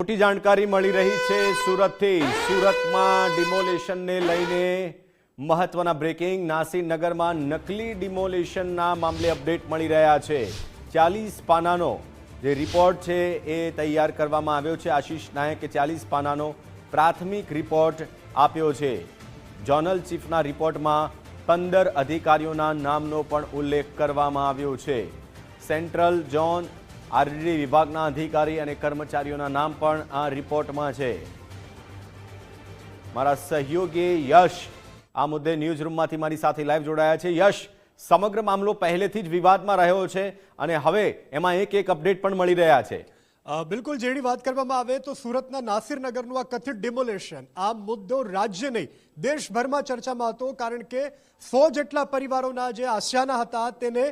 મોટી જાણકારી મળી રહી છે સુરતથી। સુરતમાં ડિમોલેશનને લઈને મહત્વના બ્રેકિંગ। નાસિરનગરમાં નકલી ડિમોલેશનના મામલે અપડેટ મળી રહ્યા છે। 40 પાનાનો જે રિપોર્ટ છે એ તૈયાર કરવામાં આવ્યો છે। આશીષ નાયકે 40 પાનાનો પ્રાથમિક રિપોર્ટ આપ્યો છે। ઝોનલ ચીફના રિપોર્ટમાં 15 અધિકારીઓના નામનો પણ ઉલ્લેખ કરવામાં આવ્યો છે। સેન્ટ્રલ ઝોન આરડી વિભાગના અધિકારી અને કર્મચારીઓના નામ પણ આ રિપોર્ટમાં છે। મારા સહયોગી યશ આ મુદ્દે ન્યૂઝ રૂમમાંથી મારી સાથે લાઈવ જોડાયા છે। યશ, સમગ્ર મામલો પહેલેથી જ વિવાદમાં રહ્યો છે અને હવે એમાં એક અપડેટ પણ મળી રહ્યા છે। બિલકુલ, જેની વાત કરવામાં આવે તો સુરતના નાસિરનગરનું આ કથિત ડિમોલેશન આ મુદ્દો રાજ્ય નહીં દેશભરમાં ચર્ચામાં હતો, કારણ કે 100 જેટલા પરિવારોના જે આશિયાના હતા તેને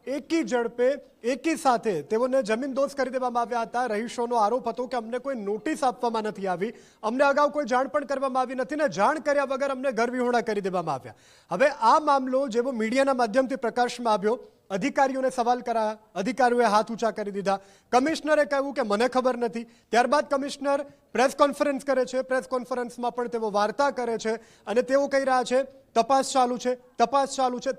એકી ઝડપે એકી સાથે તેઓને જમીનદોસ્ત કરી દેવામાં આવ્યા હતા। રહીશોનો આરોપ હતો કે અમને કોઈ નોટિસ આપવામાં નથી આવી, અમને અગાઉ કોઈ જાણ પણ કરવામાં આવી નથી ને જાણ કર્યા વગર અમને ઘર વિહોણા કરી દેવામાં આવ્યા। હવે આ મામલો જેવો મીડિયાના માધ્યમથી પ્રકાશમાં આવ્યો, અધિકારીઓને સવાલ કરાયા, અધિકારીઓએ હાથ ઊંચા કરી દીધા। કમિશનરે કહ્યું કે મને ખબર નથી। ત્યારબાદ કમિશનર પ્રેસ કોન્ફરન્સ કરે છે। પ્રેસ કોન્ફરન્સમાં પણ તેઓ વાર્તા કરે છે અને તેઓ કહી રહ્યા છે તપાસ ચાલુ છે, તપાસ ચાલુ છે,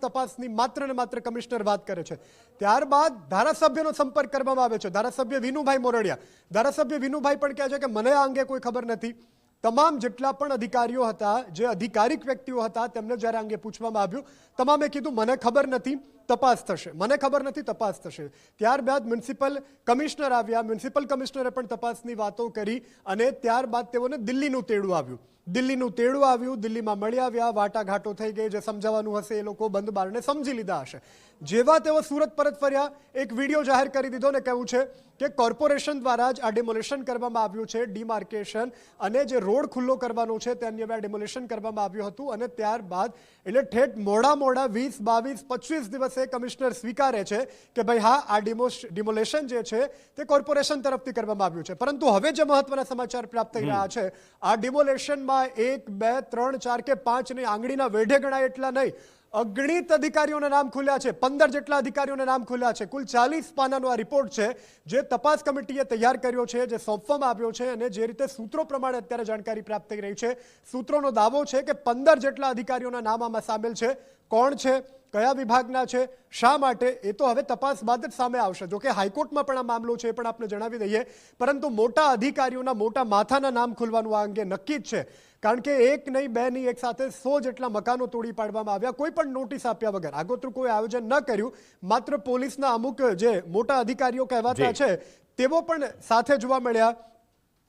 તપાસની માત્ર ને માત્ર કમિશનર વાત કરે છે। ત્યારબાદ ધારાસભ્યનો સંપર્ક કરવામાં આવે છે। ધારાસભ્ય વિનુભાઈ મોરડિયા, ધારાસભ્ય વિનુભાઈ પણ કહે છે કે મને આ અંગે કોઈ ખબર નથી। તમામ જેટલા પણ અધિકારીઓ હતા, જે અધિકારિક વ્યક્તિઓ હતા, તેમને જ્યારે અંગે પૂછવામાં આવ્યું, તમામે કીધું મને ખબર નથી, તપાસ થશે, મને ખબર નથી, તપાસ થશે। ત્યારબાદ મ્યુનિસિપલ કમિશનર આવ્યા, મ્યુનિસિપલ કમિશનરે પણ તપાસની વાતો કરી અને ત્યારબાદ તેઓને દિલ્હીનું તેડું આવ્યું। દિલ્હીમાં મળી આવ્યા, વાટાઘાટો થઈ ગઈ, જે સમજાવવાનું હશે એ લોકો બંધ બારણે સમજી લીધા હશે। જેવા તેઓ સુરત પરત ફર્યા, એક વિડીયો જાહેર કરી દીધો ને કહ્યું છે કે કોર્પોરેશન દ્વારા જ આ ડિમોલેશન કરવામાં આવ્યું છે। ડિમાર્કેશન અને જે રોડ ખુલ્લો કરવાનો છે તે અન્ય ડિમોલેશન કરવામાં આવ્યું હતું અને ત્યારબાદ એટલે ઠેઠ મોડા 20, 22, 25 દિવસે કમિશનર સ્વીકારે છે કે ભાઈ હા, આ ડિમોલેશન જે છે તે કોર્પોરેશન તરફથી કરવામાં આવ્યું છે। પરંતુ હવે જે મહત્વના સમાચાર પ્રાપ્ત થઈ રહ્યા છે, આ ડિમોલેશનમાં 1, 2, 3, 4 કે 5 ની આંગળીના વેઢે ગણાય એટલા નહીં, અગણિત અધિકારીઓના નામ ખુલ્યા છે। 15 જેટલા અધિકારીઓના નામ ખુલ્યા છે। કુલ 40 પાનાનો આ રિપોર્ટ છે જે તપાસ કમિટીએ તૈયાર કર્યો છે, જે સોંપવામાં આવ્યો છે અને જે રીતે સૂત્રો પ્રમાણે અત્યારે જાણકારી પ્રાપ્ત થઈ રહી છે, સૂત્રોનો દાવો છે કે 15 જેટલા અધિકારીઓના નામ આમાં સામેલ છે। કોણ છે, કયા વિભાગના છે, શા માટે, એ તો હવે તપાસ બાદ જ સામે આવશે। જો કે હાઈકોર્ટમાં પણ આ મામલો છે એ પણ આપણે જણાવી દઈએ, પરંતુ મોટા અધિકારીઓના મોટા માથાના નામ ખુલવાનું આ અંગે નક્કી જ છે, કારણ કે એક નહીં, બે નહીં, એક સાથે 100 જેટલા મકાનો તોડી પાડવામાં આવ્યા, કોઈ પણ નોટિસ આપ્યા વગર, આગોતરું કોઈ આયોજન ન કર્યું। માત્ર પોલીસના અમુક જે મોટા અધિકારીઓ કહેવાતા છે તેઓ પણ સાથે જોવા મળ્યા।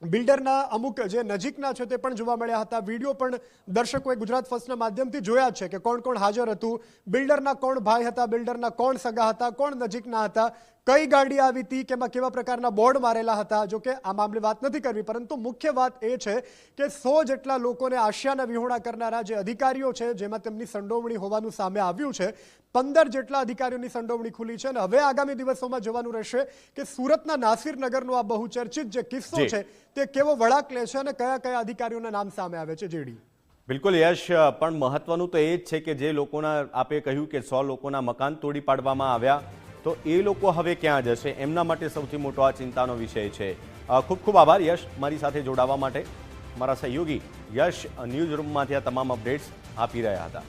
બિલ્ડરના અમુક જે નજીકના છે તે પણ જોવા મળ્યા હતા। વિડીયો પણ દર્શકોએ ગુજરાત ફર્સ્ટના માધ્યમથી જોયા છે કે કોણ કોણ હાજર હતું, બિલ્ડરના કોણ ભાઈ હતા, બિલ્ડરના કોણ સગા હતા, કોણ નજીકના હતા, કઈ ગાડી આવી હતી, કેમાં કેવા પ્રકારના બોર્ડ મારેલા હતા। જો કે આ મામલે વાત નથી કરવી, પરંતુ મુખ્ય વાત એ છે કે 100 જેટલા લોકોને આશિયાના વિહોણા કરનારા જે અધિકારીઓ છે, જેમાં તેમની સંડોવણી હોવાનું સામે આવ્યું છે, 15 જેટલા અધિકારીઓની સંડોવણી ખુલી છે અને હવે આગામી દિવસોમાં જોવાનું રહેશે કે સુરતના નાસિરનગરનો આ બહુચર્ચિત જે કિસ્સો છે તે કેવો વળાંક લે છે અને કયા કયા અધિકારીઓના નામ સામે આવે છે। જેડી બિલકુલ યશ, પણ મહત્વનું તો એ જ છે કે જે લોકોના આપે કહ્યું કે 100 લોકોના મકાન તોડી પાડવામાં આવ્યા, તો એ લોકો હવે ક્યાં જશે, એમના માટે સૌથી મોટો આ ચિંતાનો વિષય છે। ખૂબ ખૂબ આભાર યશ, મારી સાથે જોડાવા માટે। મારા સહયોગી યશ ન્યૂઝ રૂમમાંથી આ તમામ અપડેટ્સ આપી રહ્યા હતા।